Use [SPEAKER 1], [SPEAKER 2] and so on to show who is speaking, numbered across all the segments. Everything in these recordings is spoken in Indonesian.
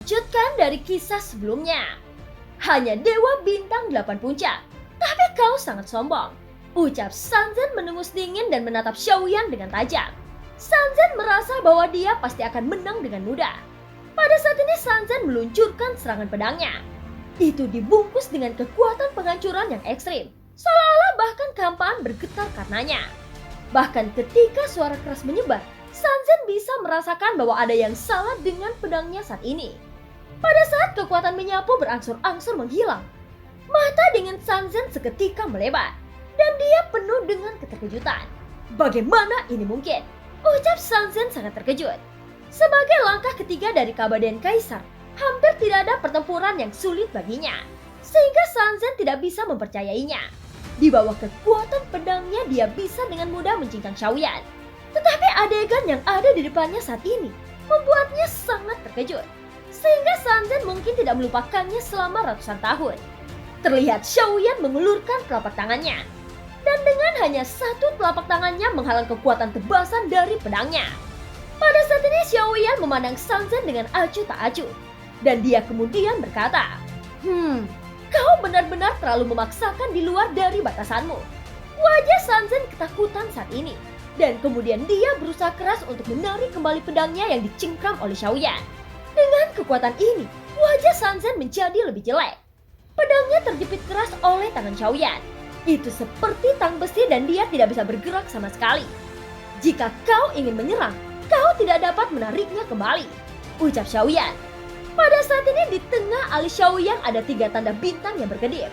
[SPEAKER 1] Lanjutkan dari kisah sebelumnya. Hanya Dewa Bintang 8 puncak, tapi kau sangat sombong. Ucap Sanzen menengus dingin dan menatap Xiaoyan dengan tajam. Sanzen merasa bahwa dia pasti akan menang dengan mudah. Pada saat ini Sanzen meluncurkan serangan pedangnya. Itu dibungkus dengan kekuatan penghancuran yang ekstrim, seolah-olah bahkan kehampaan bergetar karenanya. Bahkan ketika suara keras menyebar, Sanzen bisa merasakan bahwa ada yang salah dengan pedangnya saat ini. Pada saat kekuatan menyapu berangsur-angsur menghilang, mata dingin Sanzen seketika melebar, dan dia penuh dengan keterkejutan. Bagaimana ini mungkin? Ucap Sanzen sangat terkejut. Sebagai langkah ketiga dari Kabaden Kaisar, hampir tidak ada pertempuran yang sulit baginya, sehingga Sanzen tidak bisa mempercayainya. Di bawah kekuatan pedangnya dia bisa dengan mudah mencincang Xiaoyan. Tetapi adegan yang ada di depannya saat ini membuatnya sangat terkejut, sehingga Sanzen mungkin tidak melupakannya selama ratusan tahun. Terlihat Xiaoyan mengulurkan telapak tangannya, dan dengan hanya satu telapak tangannya menghalang kekuatan tebasan dari pedangnya. Pada saat ini Xiaoyan memandang Sanzen dengan acuh tak acuh, dan dia kemudian berkata, kau benar-benar terlalu memaksakan di luar dari batasanmu. Wajah Sanzen ketakutan saat ini, dan kemudian dia berusaha keras untuk menarik kembali pedangnya yang dicengkram oleh Xiaoyan. Dengan kekuatan ini, wajah Sanzen menjadi lebih jelek. Pedangnya terjepit keras oleh tangan Xiaoyan. Itu seperti tang besi dan dia tidak bisa bergerak sama sekali. Jika kau ingin menyerang, kau tidak dapat menariknya kembali, ucap Xiaoyan. Pada saat ini di tengah alis Xiaoyan ada 3 tanda bintang yang berkedip.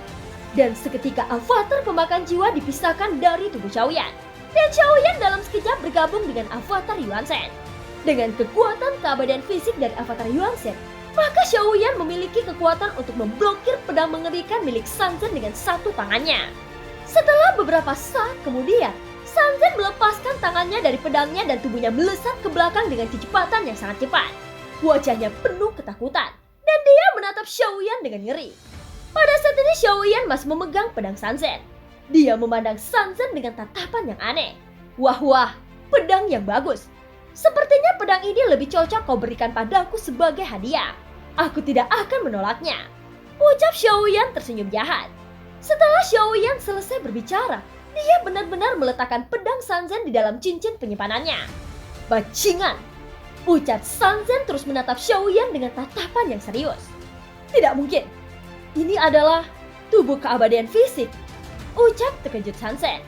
[SPEAKER 1] Dan seketika avatar pemakan jiwa dipisahkan dari tubuh Xiaoyan. Dan Xiaoyan dalam sekejap bergabung dengan avatar Yuan Shen. Dengan kekuatan keabadian fisik dari avatar Yuan Shen, maka Xiaoyan memiliki kekuatan untuk memblokir pedang mengerikan milik Sanzen dengan satu tangannya. Setelah beberapa saat kemudian, Sanzen melepaskan tangannya dari pedangnya dan tubuhnya melesat ke belakang dengan kecepatan yang sangat cepat. Wajahnya penuh ketakutan, dan dia menatap Xiaoyan dengan ngeri. Pada saat ini Xiaoyan masih memegang pedang Sanzen. Dia memandang Sanzen dengan tatapan yang aneh. Wah, pedang yang bagus. Sepertinya pedang ini lebih cocok kau berikan padaku sebagai hadiah. Aku tidak akan menolaknya, ucap Xiaoyan tersenyum jahat. Setelah Xiaoyan selesai berbicara, dia benar-benar meletakkan pedang Sanzen di dalam cincin penyimpanannya. Bajingan, ucap Sanzen terus menatap Xiaoyan dengan tatapan yang serius. Tidak mungkin, ini adalah tubuh keabadian fisik, ucap terkejut Sanzen.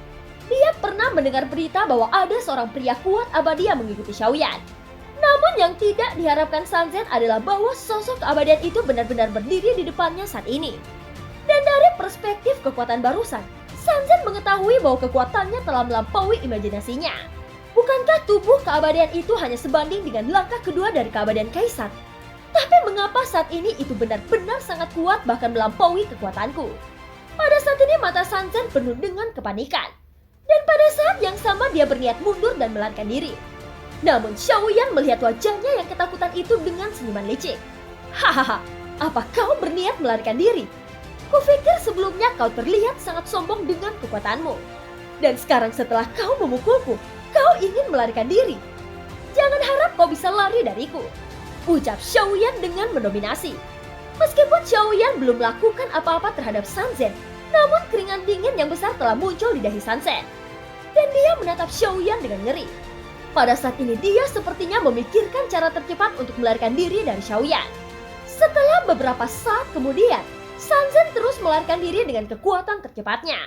[SPEAKER 1] Dia pernah mendengar berita bahwa ada seorang pria kuat abadi yang mengikuti Xiaoyan. Namun yang tidak diharapkan Sanzen adalah bahwa sosok keabadian itu benar-benar berdiri di depannya saat ini. Dan dari perspektif kekuatan barusan, Sanzen mengetahui bahwa kekuatannya telah melampaui imajinasinya. Bukankah tubuh keabadian itu hanya sebanding dengan langkah kedua dari keabadian Kaisar? Tapi mengapa saat ini itu benar-benar sangat kuat bahkan melampaui kekuatanku? Pada saat ini mata Sanzen penuh dengan kepanikan. Dan pada saat yang sama dia berniat mundur dan melarikan diri. Namun Xiaoyan melihat wajahnya yang ketakutan itu dengan senyuman licik. Hahaha, apa kau berniat melarikan diri? Kupikir sebelumnya kau terlihat sangat sombong dengan kekuatanmu. Dan sekarang setelah kau memukulku, kau ingin melarikan diri. Jangan harap kau bisa lari dariku, ucap Xiaoyan dengan mendominasi. Meskipun Xiaoyan belum melakukan apa-apa terhadap Sanzen, namun keringat dingin yang besar telah muncul di dahi Sanzen. Dan dia menatap Xiaoyan dengan ngeri. Pada saat ini dia sepertinya memikirkan cara tercepat untuk melarikan diri dari Xiaoyan. Setelah beberapa saat kemudian, Sanzen terus melarikan diri dengan kekuatan tercepatnya.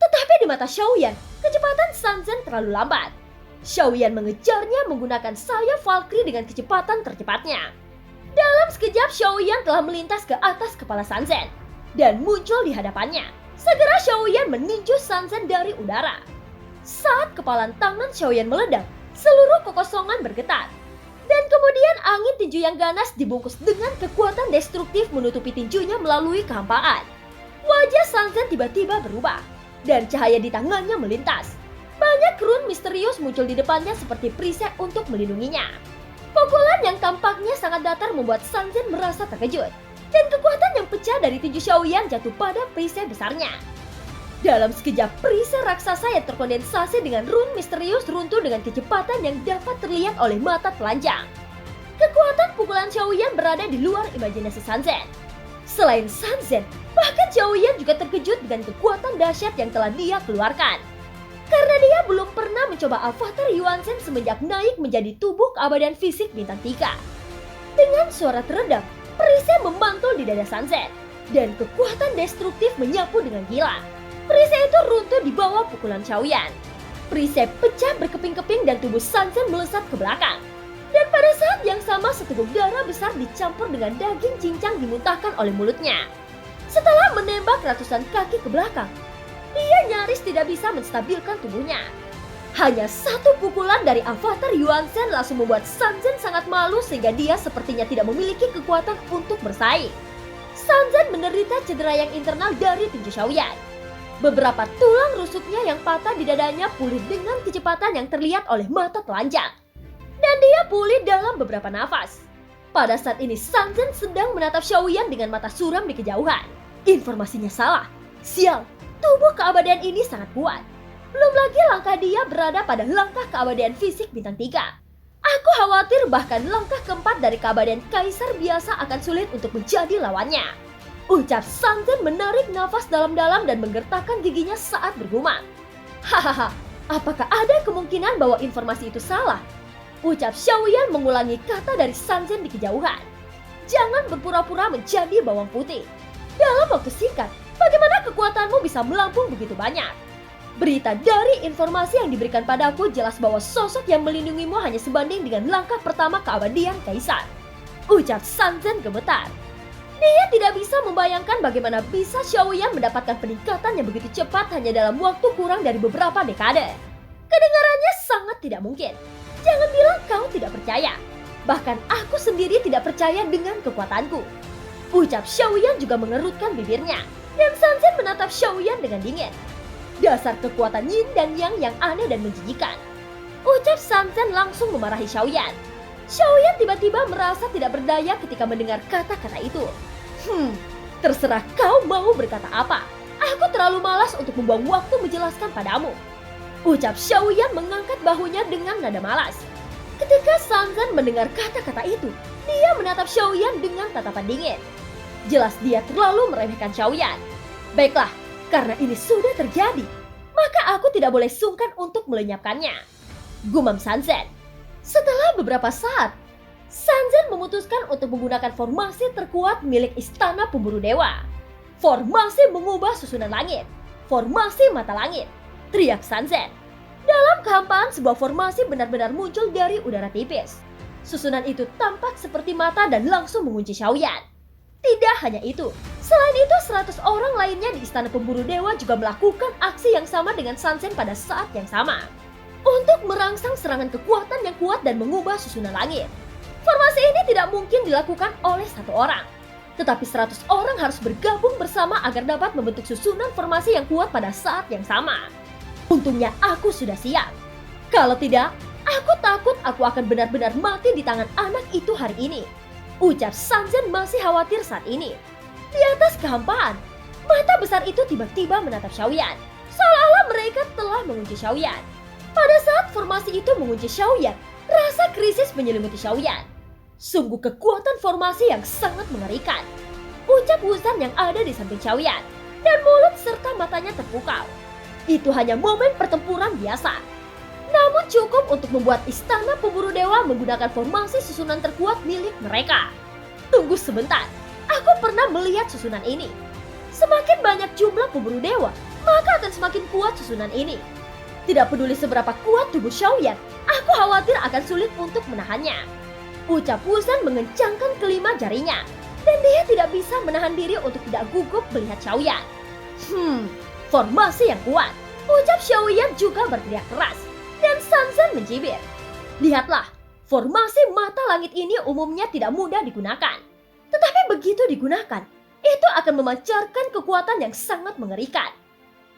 [SPEAKER 1] Tetapi di mata Xiaoyan, kecepatan Sanzen terlalu lambat. Xiaoyan mengejarnya menggunakan sayap Valkyrie dengan kecepatan tercepatnya. Dalam sekejap Xiaoyan telah melintas ke atas kepala Sanzen dan muncul di hadapannya. Segera Xiaoyan meninju Sanzen dari udara. Saat kepalan tangan Xiaoyan meledak, seluruh kekosongan bergetar. Dan kemudian angin tinju yang ganas dibungkus dengan kekuatan destruktif menutupi tinjunya melalui kehampaan. Wajah Sanzen tiba-tiba berubah, dan cahaya di tangannya melintas. Banyak rune misterius muncul di depannya seperti perisai untuk melindunginya. Pukulan yang tampaknya sangat datar membuat Sanzen merasa terkejut. Dan kekuatan yang pecah dari tinju Xiaoyan jatuh pada perisai besarnya. Dalam sekejap perisai raksasa yang terkondensasi dengan rune misterius runtuh dengan kecepatan yang dapat terlihat oleh mata telanjang. Kekuatan pukulan Xiaoyan berada di luar imajinasi Sun Zen. Selain Sun Zen, bahkan Xiaoyan juga terkejut dengan kekuatan dahsyat yang telah dia keluarkan. Karena dia belum pernah mencoba avatar Yuan Shen semenjak naik menjadi tubuh keabadian fisik bintang 3. Dengan suara teredam, perisai memantul di dada Sun Zen, dan kekuatan destruktif menyapu dengan gila. Perisai itu runtuh di bawah pukulan Xiaoyan. Perisai pecah berkeping-keping dan tubuh Sun Zen melesat ke belakang. Dan pada saat yang sama seteguk darah besar dicampur dengan daging cincang dimuntahkan oleh mulutnya. Setelah menembak ratusan kaki ke belakang, dia nyaris tidak bisa menstabilkan tubuhnya. Hanya satu pukulan dari avatar Yuan Shen langsung membuat Sun Zen sangat malu sehingga dia sepertinya tidak memiliki kekuatan untuk bersaing. Sun Zen menderita cedera yang internal dari tinju Xiaoyan. Beberapa tulang rusuknya yang patah di dadanya pulih dengan kecepatan yang terlihat oleh mata telanjang. Dan dia pulih dalam beberapa nafas. Pada saat ini Sun Zen sedang menatap Xiaoyan dengan mata suram di kejauhan. Informasinya salah. Sial, tubuh keabadian ini sangat kuat. Belum lagi langkah dia berada pada langkah keabadian fisik bintang 3. Aku khawatir bahkan langkah keempat dari keabadian kaisar biasa akan sulit untuk menjadi lawannya. Ucap Sun Zen menarik nafas dalam-dalam dan menggertakkan giginya saat bergumam. Hahaha, apakah ada kemungkinan bahwa informasi itu salah? Ucap Xiaoyan mengulangi kata dari Sun Zen di kejauhan. Jangan berpura-pura menjadi bawang putih. Dalam waktu singkat, bagaimana kekuatanmu bisa melampung begitu banyak? Berita dari informasi yang diberikan padaku jelas bahwa sosok yang melindungimu hanya sebanding dengan langkah pertama keabadian kaisar. Ucap Sun Zen gemetar. Dia tidak bisa membayangkan bagaimana bisa Xiaoyan mendapatkan peningkatan yang begitu cepat hanya dalam waktu kurang dari beberapa dekade. Kedengarannya sangat tidak mungkin. Jangan bilang kau tidak percaya. Bahkan aku sendiri tidak percaya dengan kekuatanku. Ucap Xiaoyan juga mengerutkan bibirnya. Dan Sun Zen menatap Xiaoyan dengan dingin. Dasar kekuatan yin dan yang aneh dan menjijikan. Ucap Sun Zen langsung memarahi Xiaoyan. Xiaoyan tiba-tiba merasa tidak berdaya ketika mendengar kata-kata itu. Terserah kau mau berkata apa. Aku terlalu malas untuk membuang waktu menjelaskan padamu. Ucap Xiaoyan mengangkat bahunya dengan nada malas. Ketika Sun Zen mendengar kata-kata itu, dia menatap Xiaoyan dengan tatapan dingin. Jelas dia terlalu meremehkan Xiaoyan. Baiklah, karena ini sudah terjadi, maka aku tidak boleh sungkan untuk melenyapkannya. Gumam Sun Zen. Setelah beberapa saat, Sun Zen memutuskan untuk menggunakan formasi terkuat milik Istana Pemburu Dewa. Formasi mengubah susunan langit. Formasi mata langit. Teriak Sun Zen. Dalam kehampaan sebuah formasi benar-benar muncul dari udara tipis. Susunan itu tampak seperti mata dan langsung mengunci Xiaoyan. Tidak hanya itu, selain itu 100 orang lainnya di Istana Pemburu Dewa juga melakukan aksi yang sama dengan Sun Zen pada saat yang sama. Untuk merangsang serangan kekuatan yang kuat dan mengubah susunan langit. Formasi ini tidak mungkin dilakukan oleh satu orang. Tetapi 100 orang harus bergabung bersama agar dapat membentuk susunan formasi yang kuat pada saat yang sama. Untungnya aku sudah siap. Kalau tidak, aku takut aku akan benar-benar mati di tangan anak itu hari ini. Ucap Sun Zen masih khawatir saat ini. Di atas kehampaan, mata besar itu tiba-tiba menatap Xiaoyan. Seolah-olah mereka telah mengunci Xiaoyan. Pada saat formasi itu mengunci Xiaoyan, rasa krisis menyelimuti Xiaoyan. Sungguh kekuatan formasi yang sangat mengerikan. Ucap Wuzan yang ada di samping Xiaoyan. Dan mulut serta matanya terpukau. Itu hanya momen pertempuran biasa. Namun cukup untuk membuat Istana Pemburu Dewa menggunakan formasi susunan terkuat milik mereka. Tunggu sebentar, aku pernah melihat susunan ini. Semakin banyak jumlah pemburu dewa, maka akan semakin kuat susunan ini. Tidak peduli seberapa kuat tubuh Xiaoyan, aku khawatir akan sulit untuk menahannya. Ucap Wuzan mengencangkan kelima jarinya, dan dia tidak bisa menahan diri untuk tidak gugup melihat Xiaoyan. Formasi yang kuat. Ucap Xiaoyan juga berteriak keras. Dan Sun Zen mencibir. Lihatlah, formasi mata langit ini umumnya tidak mudah digunakan. Tetapi begitu digunakan, itu akan memancarkan kekuatan yang sangat mengerikan.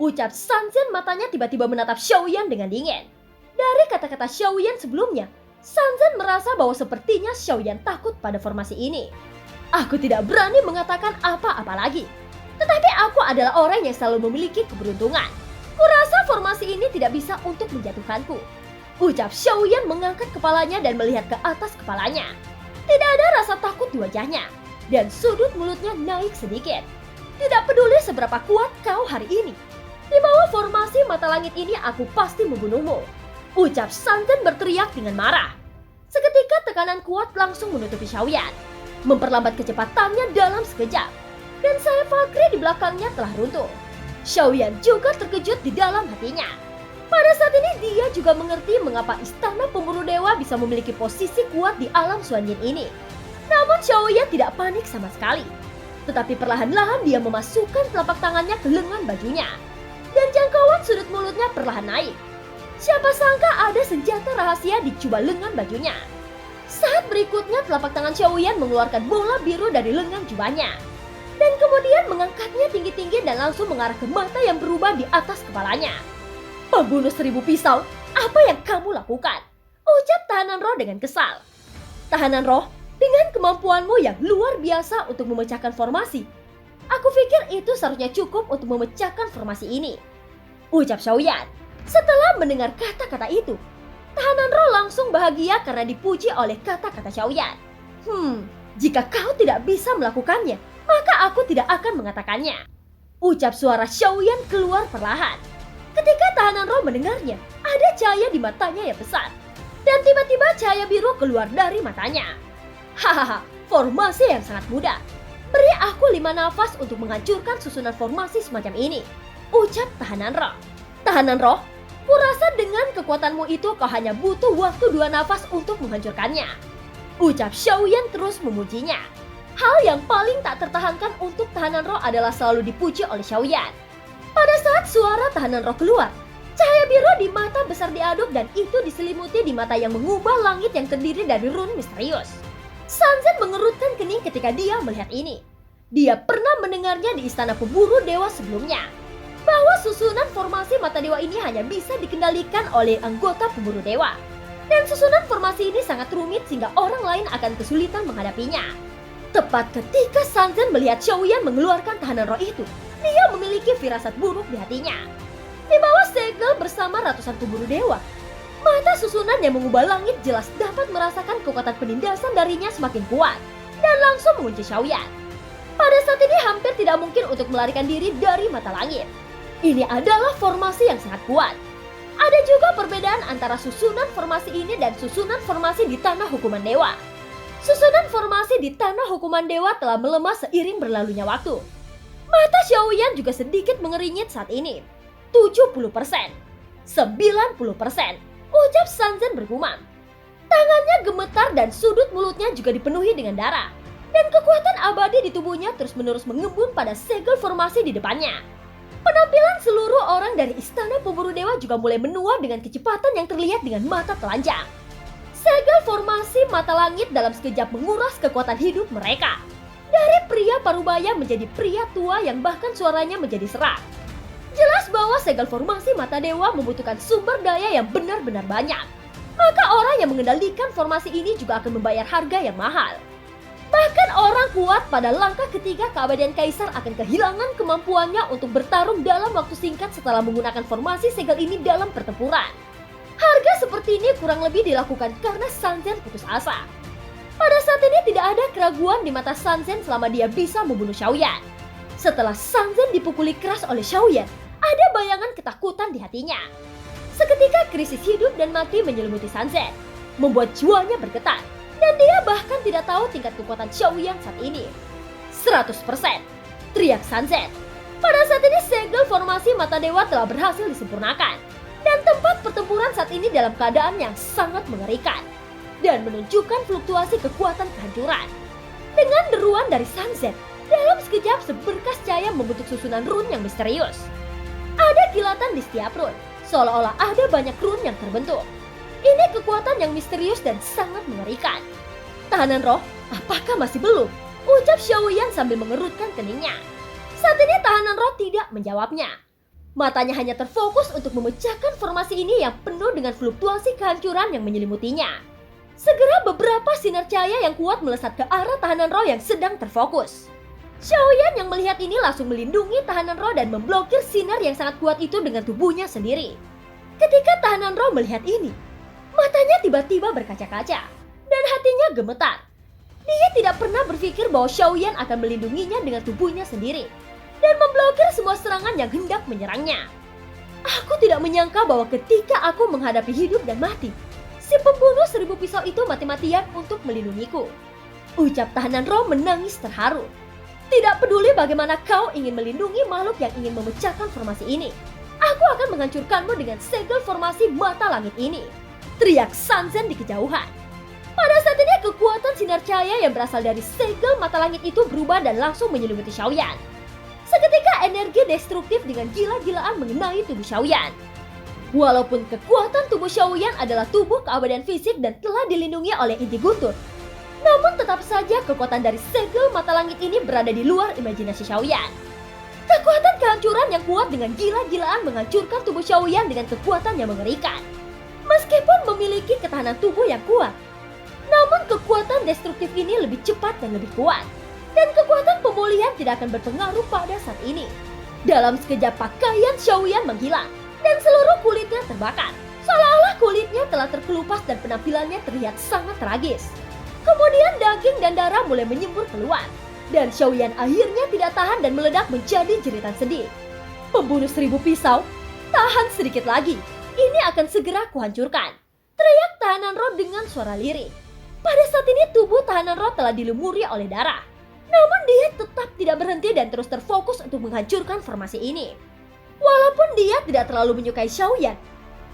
[SPEAKER 1] Ucap Sun Zen matanya tiba-tiba menatap Xiaoyan dengan dingin. Dari kata-kata Xiaoyan sebelumnya, Sun Zen merasa bahwa sepertinya Xiaoyan takut pada formasi ini. Aku tidak berani mengatakan apa-apa lagi. Tetapi aku adalah orang yang selalu memiliki keberuntungan. Kurasa formasi ini tidak bisa untuk menjatuhkanku. Ucap Xiaoyan mengangkat kepalanya dan melihat ke atas kepalanya. Tidak ada rasa takut di wajahnya, dan sudut mulutnya naik sedikit. Tidak peduli seberapa kuat kau hari ini, di bawah formasi mata langit ini aku pasti membunuhmu, ucap Sanzen berteriak dengan marah. Seketika tekanan kuat langsung menutupi Xiaoyan, memperlambat kecepatannya dalam sekejap, dan sayap Valkyrie di belakangnya telah runtuh. Xiaoyan juga terkejut di dalam hatinya. Pada saat ini dia juga mengerti mengapa istana pemburu dewa bisa memiliki posisi kuat di alam Xuanyin ini. Namun Xiaoyan tidak panik sama sekali. Tetapi perlahan-lahan dia memasukkan telapak tangannya ke lengan bajunya. Dan jangkauan sudut mulutnya perlahan naik. Siapa sangka ada senjata rahasia di jubah lengan bajunya. Saat berikutnya telapak tangan Xiaoyan mengeluarkan bola biru dari lengan jubahnya. Dan kemudian mengangkatnya tinggi-tinggi dan langsung mengarah ke mata yang berubah di atas kepalanya. Pembunuh 1000 pisau, apa yang kamu lakukan? Ucap tahanan roh dengan kesal. Tahanan roh, dengan kemampuanmu yang luar biasa untuk memecahkan formasi, aku pikir itu seharusnya cukup untuk memecahkan formasi ini, ucap Xiaoyan. Setelah mendengar kata-kata itu, tahanan roh langsung bahagia karena dipuji oleh kata-kata Xiaoyan. Jika kau tidak bisa melakukannya, maka aku tidak akan mengatakannya, ucap suara Xiaoyan keluar perlahan. Ketika tahanan roh mendengarnya, ada cahaya di matanya yang besar. Dan tiba-tiba cahaya biru keluar dari matanya. Hahaha, formasi yang sangat mudah. Beri aku 5 nafas untuk menghancurkan susunan formasi semacam ini, ucap tahanan roh. Tahanan roh, kurasa dengan kekuatanmu itu kau hanya butuh waktu 2 nafas untuk menghancurkannya, ucap Xiaoyan terus memujinya. Hal yang paling tak tertahankan untuk tahanan roh adalah selalu dipuji oleh Xiaoyan. Pada saat suara tahanan roh keluar, cahaya biru di mata besar diaduk dan itu diselimuti di mata yang mengubah langit yang terdiri dari rune misterius. Sanzen mengerutkan kening ketika dia melihat ini. Dia pernah mendengarnya di istana pemburu dewa sebelumnya, bahwa susunan formasi mata dewa ini hanya bisa dikendalikan oleh anggota pemburu dewa. Dan susunan formasi ini sangat rumit sehingga orang lain akan kesulitan menghadapinya. Tepat ketika Sanzen melihat Xiaoyan mengeluarkan tahanan roh itu, dia memiliki firasat buruk di hatinya. Di bawah segel bersama ratusan pemburu dewa, mata susunan yang mengubah langit jelas dapat merasakan kekuatan penindasan darinya semakin kuat dan langsung mengunci Xiaoyan. Pada saat ini hampir tidak mungkin untuk melarikan diri dari mata langit. Ini adalah formasi yang sangat kuat. Ada juga perbedaan antara susunan formasi ini dan susunan formasi di tanah hukuman dewa. Susunan formasi di tanah hukuman dewa telah melemah seiring berlalunya waktu. Mata Xiaoyan juga sedikit mengeringit saat ini. 70%, 90%, ucap Sanzen bergumam. Tangannya gemetar dan sudut mulutnya juga dipenuhi dengan darah. Dan kekuatan abadi di tubuhnya terus-menerus mengembun pada segel formasi di depannya. Penampilan seluruh orang dari istana pemburu dewa juga mulai menua dengan kecepatan yang terlihat dengan mata telanjang. Segel formasi mata langit dalam sekejap menguras kekuatan hidup mereka. Dari pria parubaya menjadi pria tua yang bahkan suaranya menjadi serak. Jelas bahwa segel formasi mata dewa membutuhkan sumber daya yang benar-benar banyak. Maka orang yang mengendalikan formasi ini juga akan membayar harga yang mahal. Bahkan orang kuat pada langkah ketiga keabadian kaisar akan kehilangan kemampuannya untuk bertarung dalam waktu singkat setelah menggunakan formasi segel ini dalam pertempuran. Harga seperti ini kurang lebih dilakukan karena Sanzen putus asa. Pada saat ini tidak ada keraguan di mata Sanzen selama dia bisa membunuh Xiaoyan. Setelah Sanzen dipukuli keras oleh Xiaoyan, ada bayangan ketakutan di hatinya. Seketika krisis hidup dan mati menyelimuti Sanzen, membuat jiwanya bergetar. Dan dia bahkan tidak tahu tingkat kekuatan Xiaoyan saat ini. 100%, teriak Sanzen. Pada saat ini segel formasi mata dewa telah berhasil disempurnakan. Dan tempat pertempuran saat ini dalam keadaan yang sangat mengerikan. Dan menunjukkan fluktuasi kekuatan kehancuran. Dengan deruan dari Sanzen, dalam sekejap seberkas cahaya membentuk susunan rune yang misterius. Ada kilatan di setiap rune, seolah-olah ada banyak rune yang terbentuk. Ini kekuatan yang misterius dan sangat mengerikan. Tahanan roh, apakah masih belum? Ucap Xiaoyan sambil mengerutkan keningnya. Saat ini tahanan roh tidak menjawabnya. Matanya hanya terfokus untuk memecahkan formasi ini yang penuh dengan fluktuasi kehancuran yang menyelimutinya. Segera beberapa sinar cahaya yang kuat melesat ke arah tahanan roh yang sedang terfokus. Xiaoyan yang melihat ini langsung melindungi tahanan roh dan memblokir sinar yang sangat kuat itu dengan tubuhnya sendiri. Ketika tahanan roh melihat ini, matanya tiba-tiba berkaca-kaca dan hatinya gemetar. Dia tidak pernah berpikir bahwa Xiaoyan akan melindunginya dengan tubuhnya sendiri dan memblokir semua serangan yang hendak menyerangnya. Aku tidak menyangka bahwa ketika aku menghadapi hidup dan mati, si pembunuh 1000 pisau itu mati-matian untuk melindungiku. Ucap tahanan roh menangis terharu. Tidak peduli bagaimana kau ingin melindungi makhluk yang ingin memecahkan formasi ini, aku akan menghancurkanmu dengan segel formasi mata langit ini, teriak Sanzen di kejauhan. Pada saat ini kekuatan sinar cahaya yang berasal dari segel mata langit itu berubah dan langsung menyelimuti Xiaoyan. Seketika energi destruktif dengan gila-gilaan mengenai tubuh Xiaoyan. Walaupun kekuatan tubuh Xiaoyan adalah tubuh keabadian fisik dan telah dilindungi oleh inti guntur, namun tetap saja kekuatan dari segel mata langit ini berada di luar imajinasi Xiaoyan. Kekuatan kehancuran yang kuat dengan gila-gilaan menghancurkan tubuh Xiaoyan dengan kekuatan yang mengerikan. Meskipun memiliki ketahanan tubuh yang kuat, namun kekuatan destruktif ini lebih cepat dan lebih kuat. Dan kekuatan pemulihan tidak akan berpengaruh pada saat ini. Dalam sekejap pakaian Xiaoyan menghilang dan seluruh kulitnya terbakar. Seolah-olah kulitnya telah terkelupas dan penampilannya terlihat sangat tragis. Kemudian daging dan darah mulai menyembur keluar. Dan Xiaoyan akhirnya tidak tahan dan meledak menjadi jeritan sedih. Pembunuh 1000 pisau, tahan sedikit lagi. Ini akan segera kuhancurkan, teriak tahanan roh dengan suara lirih. Pada saat ini tubuh tahanan roh telah dilumuri oleh darah. Namun dia tetap tidak berhenti dan terus terfokus untuk menghancurkan formasi ini. Walaupun dia tidak terlalu menyukai Xiaoyan,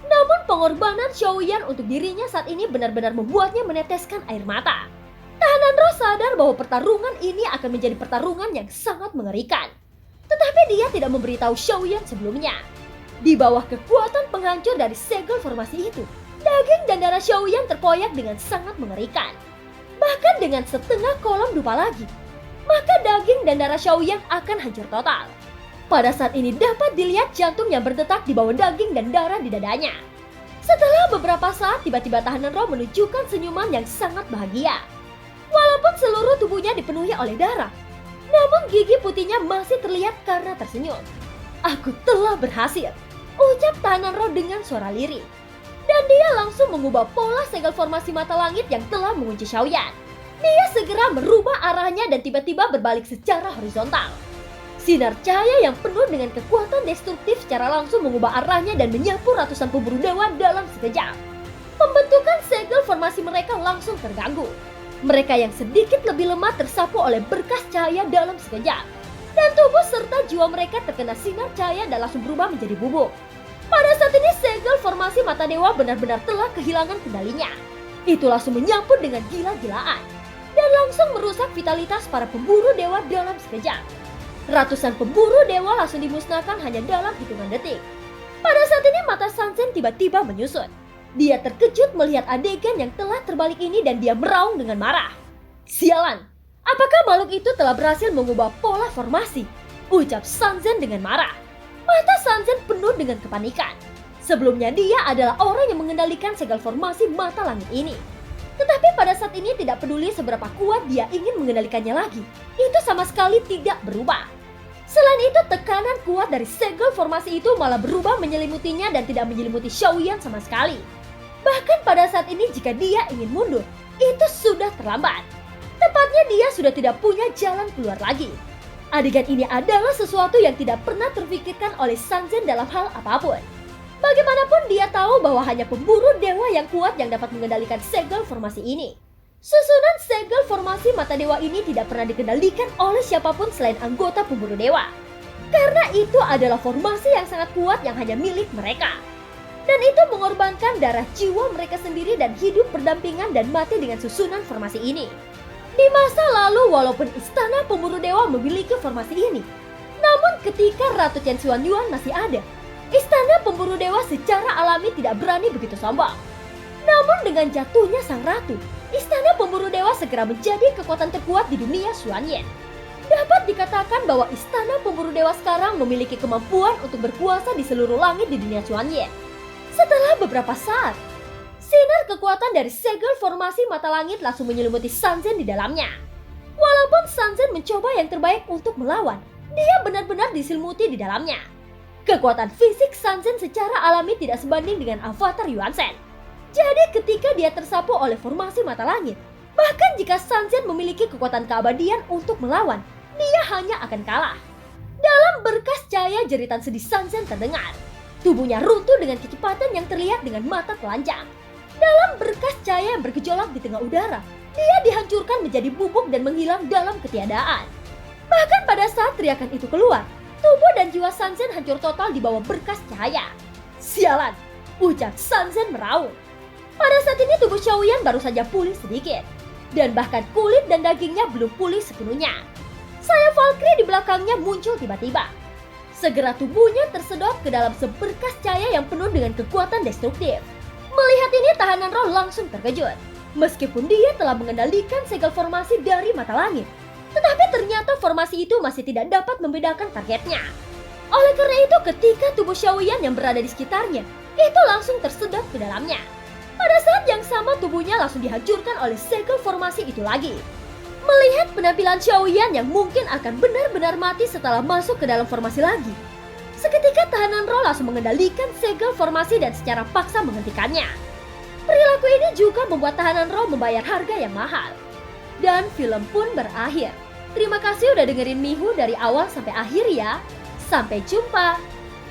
[SPEAKER 1] namun pengorbanan Xiaoyan untuk dirinya saat ini benar-benar membuatnya meneteskan air mata. Tahanan roh sadar bahwa pertarungan ini akan menjadi pertarungan yang sangat mengerikan. Tetapi dia tidak memberitahu Xiaoyan sebelumnya. Di bawah kekuatan penghancur dari segel formasi itu, daging dan darah Xiaoyan terkoyak dengan sangat mengerikan. Bahkan dengan setengah kolom dupa lagi, maka daging dan darah Xiaoyan akan hancur total. Pada saat ini dapat dilihat jantung yang berdetak di bawah daging dan darah di dadanya. Setelah beberapa saat, tiba-tiba tahanan roh menunjukkan senyuman yang sangat bahagia. Walaupun seluruh tubuhnya dipenuhi oleh darah, namun gigi putihnya masih terlihat karena tersenyum. Aku telah berhasil, ucap tahanan roh dengan suara lirih. Dan dia langsung mengubah pola segel formasi mata langit yang telah mengunci Xiaoyan. Dia segera merubah arahnya dan tiba-tiba berbalik secara horizontal. Sinar cahaya yang penuh dengan kekuatan destruktif secara langsung mengubah arahnya dan menyapu ratusan pemburu dewa dalam sekejap. Pembentukan segel formasi mereka langsung terganggu. Mereka yang sedikit lebih lemah tersapu oleh berkas cahaya dalam sekejap. Dan tubuh serta jiwa mereka terkena sinar cahaya dan langsung berubah menjadi bubuk. Pada saat ini segel formasi mata dewa benar-benar telah kehilangan kendalinya. Itu langsung menyapu dengan gila-gilaan dan langsung merusak vitalitas para pemburu dewa dalam sekejap. Ratusan pemburu dewa langsung dimusnahkan hanya dalam hitungan detik. Pada saat ini mata Sanzen tiba-tiba menyusut. Dia terkejut melihat adegan yang telah terbalik ini dan dia meraung dengan marah. Sialan, apakah makhluk itu telah berhasil mengubah pola formasi? Ucap Sanzen dengan marah. Mata Sanzen penuh dengan kepanikan. Sebelumnya dia adalah orang yang mengendalikan segel formasi mata langit ini. Tetapi pada saat ini tidak peduli seberapa kuat dia ingin mengendalikannya lagi. Itu sama sekali tidak berubah. Selain itu tekanan kuat dari segel formasi itu malah berubah menyelimutinya dan tidak menyelimuti Xiaoyan sama sekali. Bahkan pada saat ini jika dia ingin mundur, itu sudah terlambat. Tepatnya dia sudah tidak punya jalan keluar lagi. Adegan ini adalah sesuatu yang tidak pernah terfikirkan oleh Sanzen dalam hal apapun. Bagaimanapun dia tahu bahwa hanya pemburu dewa yang kuat yang dapat mengendalikan segel formasi ini. Susunan segel formasi mata dewa ini tidak pernah dikendalikan oleh siapapun selain anggota pemburu dewa. Karena itu adalah formasi yang sangat kuat yang hanya milik mereka. Dan itu mengorbankan darah jiwa mereka sendiri dan hidup berdampingan dan mati dengan susunan formasi ini. Di masa lalu walaupun istana pemburu dewa memiliki formasi ini, namun ketika Ratu Chen Xuanyuan masih ada, istana pemburu dewa secara alami tidak berani begitu sombong. Namun dengan jatuhnya sang ratu, istana pemburu dewa segera menjadi kekuatan terkuat di dunia Xuanyan. Dapat dikatakan bahwa istana pemburu dewa sekarang memiliki kemampuan untuk berkuasa di seluruh langit di dunia Xuanyan. Setelah beberapa saat, sinar kekuatan dari segel formasi mata langit langsung menyelimuti Sanzen di dalamnya. Walaupun Sanzen mencoba yang terbaik untuk melawan, dia benar-benar diselimuti di dalamnya. Kekuatan fisik Sanzen secara alami tidak sebanding dengan avatar Yuan Shen. Jadi ketika dia tersapu oleh formasi mata langit, Bahkan jika Sanzen memiliki kekuatan keabadian untuk melawan, dia hanya akan kalah. Dalam berkas cahaya jeritan sedih Sanzen terdengar. Tubuhnya runtuh dengan kecepatan yang terlihat dengan mata telanjang. Dalam berkas cahaya yang bergejolak di tengah udara, dia dihancurkan menjadi bubuk dan menghilang dalam ketiadaan. Bahkan pada saat teriakan itu keluar, tubuh dan jiwa Sanzen hancur total di bawah berkas cahaya. Sialan, ucap Sanzen meraung. Pada saat ini tubuh Xiaoyan baru saja pulih sedikit. Dan bahkan kulit dan dagingnya belum pulih sepenuhnya. Sayap Valkyrie di belakangnya muncul tiba-tiba. Segera tubuhnya tersedot ke dalam seberkas cahaya yang penuh dengan kekuatan destruktif. Melihat ini tahanan roh langsung terkejut. Meskipun dia telah mengendalikan segel formasi dari mata langit, tetapi ternyata formasi itu masih tidak dapat membedakan targetnya. Oleh karena itu ketika tubuh Xiaoyan yang berada di sekitarnya, itu langsung tersedot ke dalamnya. Pada saat yang sama tubuhnya langsung dihancurkan oleh segel formasi itu lagi. Melihat penampilan Xiaoyan yang mungkin akan benar-benar mati setelah masuk ke dalam formasi lagi, seketika tahanan roh langsung mengendalikan segel formasi dan secara paksa menghentikannya. Perilaku ini juga membuat tahanan roh membayar harga yang mahal. Dan film pun berakhir. Terima kasih udah dengerin Mihu dari awal sampai akhir ya. Sampai jumpa.